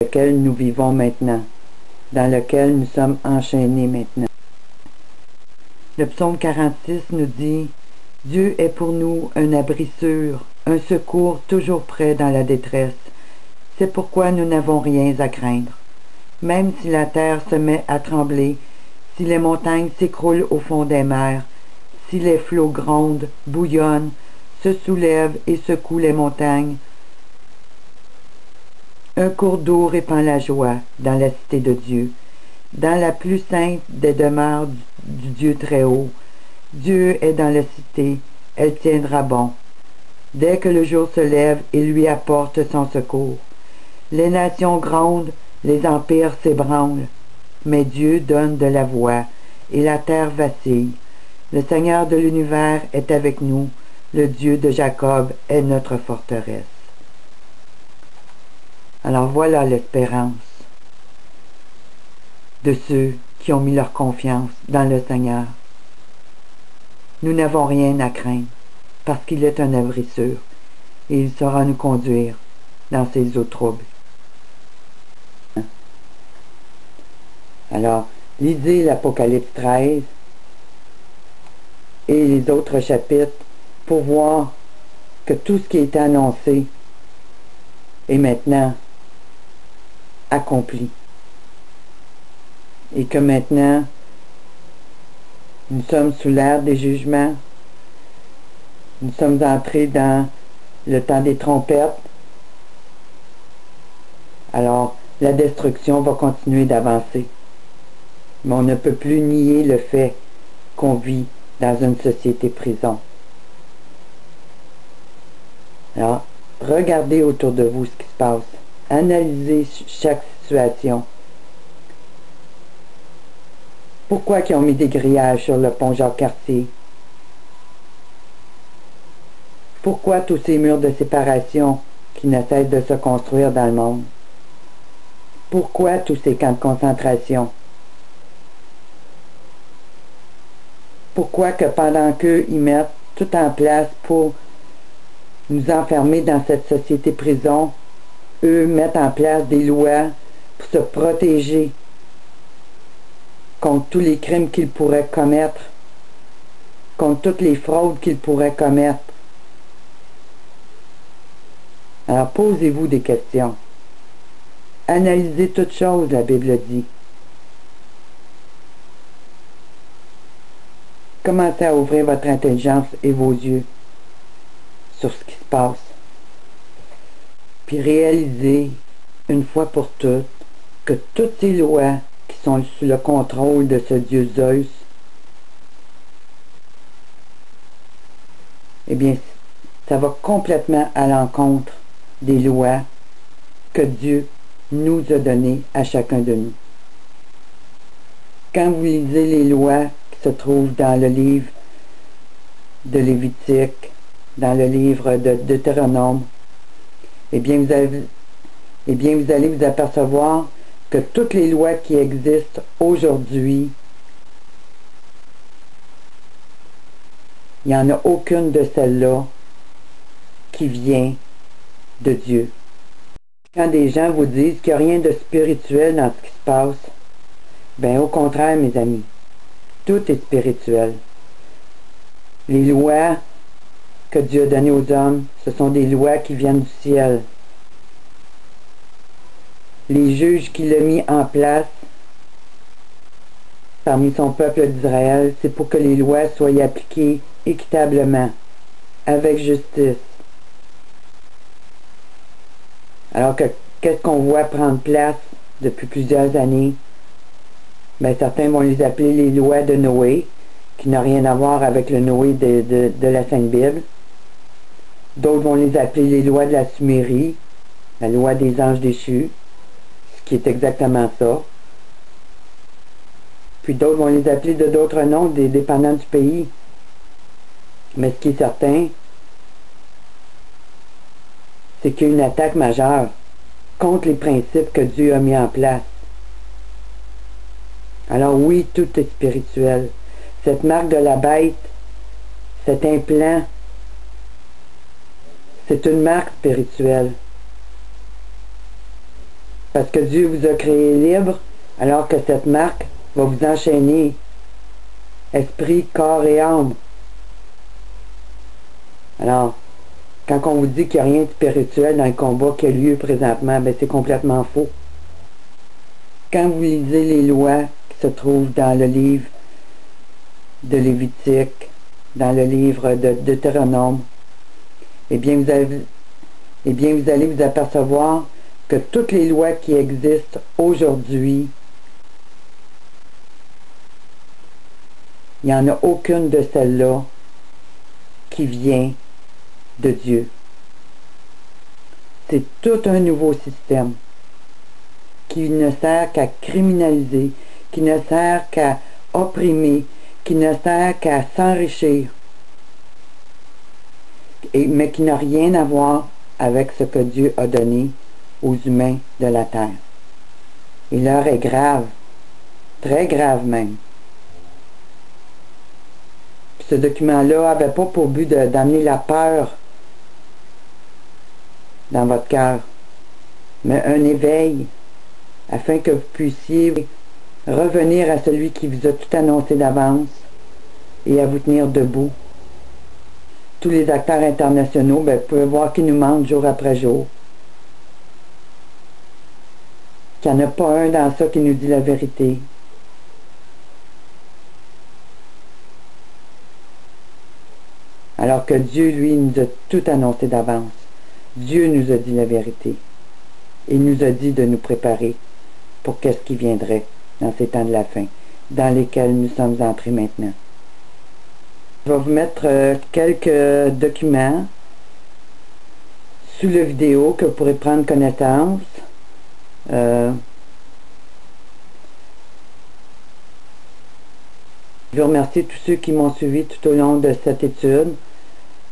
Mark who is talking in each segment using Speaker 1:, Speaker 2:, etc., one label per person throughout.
Speaker 1: lequel nous vivons maintenant, dans lequel nous sommes enchaînés maintenant. Le psaume 46 nous dit « Dieu est pour nous un abri sûr, un secours toujours prêt dans la détresse. C'est pourquoi nous n'avons rien à craindre. Même si la terre se met à trembler, si les montagnes s'écroulent au fond des mers, si les flots grondent, bouillonnent, se soulèvent et secouent les montagnes, un cours d'eau répand la joie dans la cité de Dieu, dans la plus sainte des demeures du Dieu très haut. Dieu est dans la cité, elle tiendra bon. Dès que le jour se lève, il lui apporte son secours. Les nations grondent, les empires s'ébranlent, mais Dieu donne de la voix, et la terre vacille. Le Seigneur de l'univers est avec nous, le Dieu de Jacob est notre forteresse. Alors voilà l'espérance de ceux qui ont mis leur confiance dans le Seigneur. Nous n'avons rien à craindre, parce qu'il est un abri sûr, et il saura nous conduire dans ses eaux troubles. Alors, lisez l'Apocalypse 13 et les autres chapitres pour voir que tout ce qui est annoncé est maintenant accompli. Et que maintenant, nous sommes sous l'ère des jugements, nous sommes entrés dans le temps des trompettes. Alors, la destruction va continuer d'avancer. Mais on ne peut plus nier le fait qu'on vit dans une société prison. Alors, regardez autour de vous ce qui se passe. Analysez chaque situation. Pourquoi ils ont mis des grillages sur le pont Jacques-Cartier? Pourquoi tous ces murs de séparation qui ne cessent de se construire dans le monde? Pourquoi tous ces camps de concentration? Pourquoi que pendant qu'eux, ils mettent tout en place pour nous enfermer dans cette société prison, eux mettent en place des lois pour se protéger contre tous les crimes qu'ils pourraient commettre, contre toutes les fraudes qu'ils pourraient commettre. Alors posez-vous des questions. Analysez toutes choses, la Bible dit. Commencez à ouvrir votre intelligence et vos yeux sur ce qui se passe. Puis réalisez, une fois pour toutes, que toutes ces lois qui sont sous le contrôle de ce Dieu Zeus, eh bien, ça va complètement à l'encontre des lois que Dieu nous a données à chacun de nous. Quand vous lisez les lois qui se trouvent dans le livre de Lévitique, dans le livre de Deutéronome, eh bien, vous allez vous apercevoir que toutes les lois qui existent aujourd'hui, il n'y en a aucune de celles-là qui vient de Dieu. Quand des gens vous disent qu'il n'y a rien de spirituel dans ce qui se passe, ben au contraire, mes amis, tout est spirituel. Les lois que Dieu a données aux hommes, ce sont des lois qui viennent du ciel. Les juges qu'il a mis en place parmi son peuple d'Israël, c'est pour que les lois soient appliquées équitablement, avec justice. Alors que qu'est-ce qu'on voit prendre place depuis plusieurs années? Ben, certains vont les appeler les lois de Noé, qui n'ont rien à voir avec le Noé de la Sainte Bible. D'autres vont les appeler les lois de la Sumérie, la loi des anges déchus, ce qui est exactement ça. Puis d'autres vont les appeler de d'autres noms, dépendant du pays. Mais ce qui est certain, c'est qu'il y a une attaque majeure contre les principes que Dieu a mis en place. Alors oui, tout est spirituel. Cette marque de la bête, cet implant, c'est une marque spirituelle. Parce que Dieu vous a créé libre, alors que cette marque va vous enchaîner. Esprit, corps et âme. Alors, quand on vous dit qu'il n'y a rien de spirituel dans le combat qui a lieu présentement, ben c'est complètement faux. Quand vous lisez les lois qui se trouvent dans le livre de Lévitique, dans le livre de Deutéronome, eh bien vous allez vous apercevoir que toutes les lois qui existent aujourd'hui, il n'y en a aucune de celles-là qui vient de Dieu. C'est tout un nouveau système qui ne sert qu'à criminaliser, qui ne sert qu'à opprimer, qui ne sert qu'à s'enrichir, mais qui n'a rien à voir avec ce que Dieu a donné aux humains de la terre. Et l'heure est grave, très grave même. Ce document-là n'avait pas pour but d'amener la peur dans votre cœur, mais un éveil afin que vous puissiez revenir à celui qui vous a tout annoncé d'avance et à vous tenir debout. Tous les acteurs internationaux, vous pouvez voir qu'ils nous mentent jour après jour. Qu'il n'y en a pas un dans ça qui nous dit la vérité. Alors que Dieu, lui, nous a tout annoncé d'avance. Dieu nous a dit la vérité. Il nous a dit de nous préparer pour qu'est-ce qui viendrait dans ces temps de la fin, dans lesquels nous sommes entrés maintenant. Je vais vous mettre quelques documents sous la vidéo que vous pourrez prendre connaissance. Je veux remercier tous ceux qui m'ont suivi tout au long de cette étude.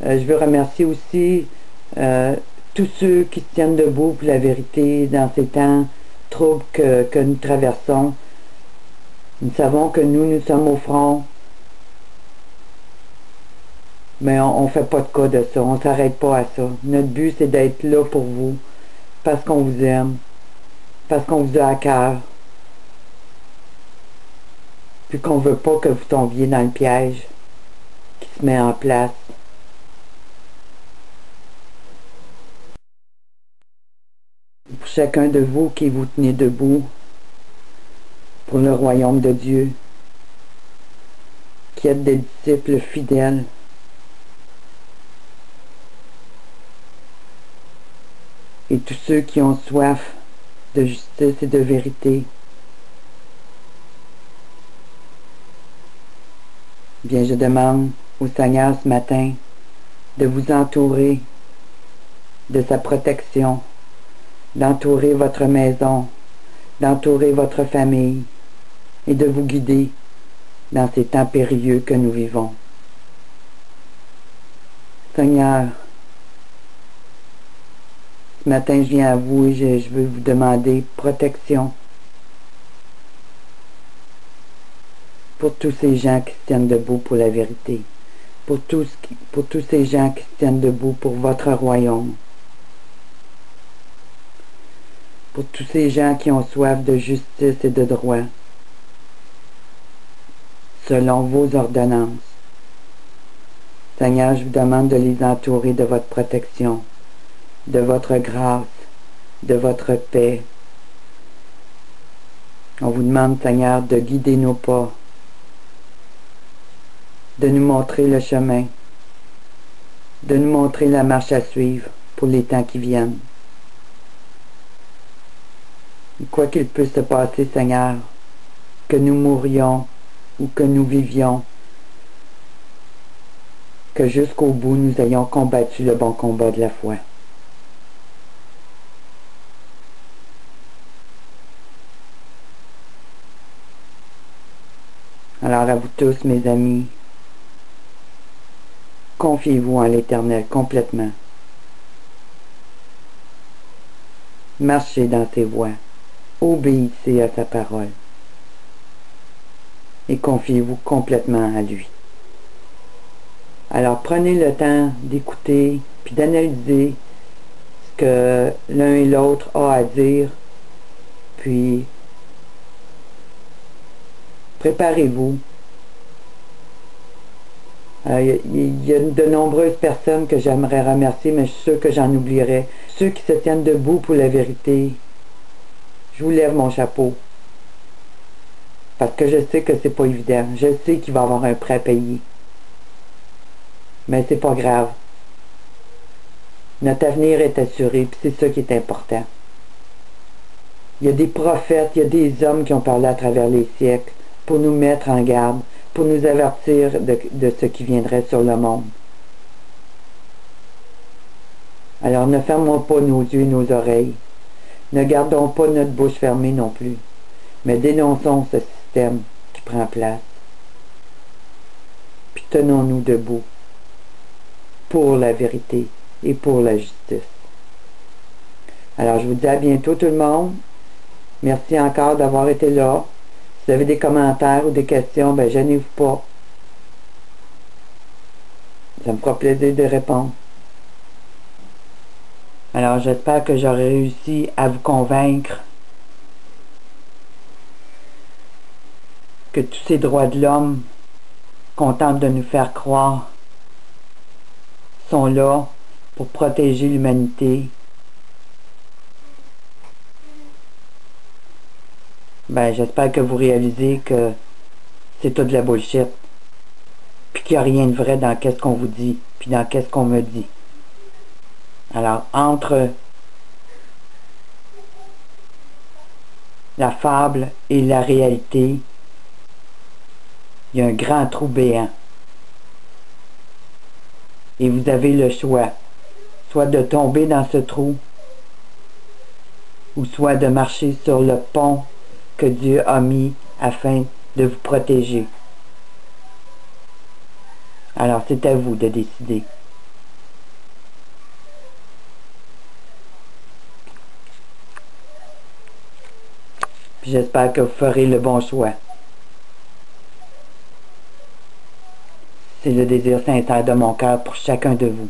Speaker 1: Je veux remercier aussi tous ceux qui se tiennent debout pour la vérité dans ces temps troubles que nous traversons. Nous savons que nous sommes au front, mais on ne fait pas de cas de ça, on ne s'arrête pas à ça. Notre but, c'est d'être là pour vous, parce qu'on vous aime, parce qu'on vous a à cœur, puis qu'on ne veut pas que vous tombiez dans le piège qui se met en place. Pour chacun de vous qui vous tenez debout pour le royaume de Dieu, qui êtes des disciples fidèles, et tous ceux qui ont soif de justice et de vérité, bien je demande au Seigneur ce matin de vous entourer de sa protection, d'entourer votre maison, d'entourer votre famille et de vous guider dans ces temps périlleux que nous vivons. Seigneur, ce matin je viens à vous et je veux vous demander protection pour tous ces gens qui se tiennent debout pour la vérité, pour tous ces gens qui se tiennent debout pour votre royaume, pour tous ces gens qui ont soif de justice et de droit, selon vos ordonnances. Seigneur, je vous demande de les entourer de votre protection, de votre grâce, de votre paix. On vous demande, Seigneur, de guider nos pas, de nous montrer le chemin, de nous montrer la marche à suivre pour les temps qui viennent. Quoi qu'il puisse se passer, Seigneur, que nous mourions ou que nous vivions, que jusqu'au bout nous ayons combattu le bon combat de la foi. Alors à vous tous, mes amis, confiez-vous en l'Éternel complètement. Marchez dans ses voies. Obéissez à sa parole et confiez-vous complètement à lui. Alors prenez le temps d'écouter puis d'analyser ce que l'un et l'autre a à dire puis préparez-vous. Il y a de nombreuses personnes que j'aimerais remercier, mais je suis sûr que j'en oublierai. Ceux qui se tiennent debout pour la vérité, je vous lève mon chapeau. Parce que je sais que c'est pas évident. Je sais qu'il va y avoir un prêt à payer. Mais c'est pas grave. Notre avenir est assuré, puis c'est ça qui est important. Il y a des prophètes, il y a des hommes qui ont parlé à travers les siècles pour nous mettre en garde, pour nous avertir de ce qui viendrait sur le monde. Alors ne fermons pas nos yeux et nos oreilles. Ne gardons pas notre bouche fermée non plus, mais dénonçons ce système qui prend place. Puis tenons-nous debout pour la vérité et pour la justice. Alors je vous dis à bientôt tout le monde. Merci encore d'avoir été là. Si vous avez des commentaires ou des questions, ben gênez-vous pas. Ça me fera plaisir de répondre. Alors j'espère que j'aurai réussi à vous convaincre que tous ces droits de l'homme qu'on tente de nous faire croire sont là pour protéger l'humanité. Ben j'espère que vous réalisez que c'est tout de la bullshit, puis qu'il n'y a rien de vrai dans qu'est-ce qu'on vous dit, puis dans qu'est-ce qu'on me dit. Alors, entre la fable et la réalité, il y a un grand trou béant. Et vous avez le choix, soit de tomber dans ce trou, ou soit de marcher sur le pont que Dieu a mis afin de vous protéger. Alors, c'est à vous de décider. Puis j'espère que vous ferez le bon choix. C'est le désir sincère de mon cœur pour chacun de vous.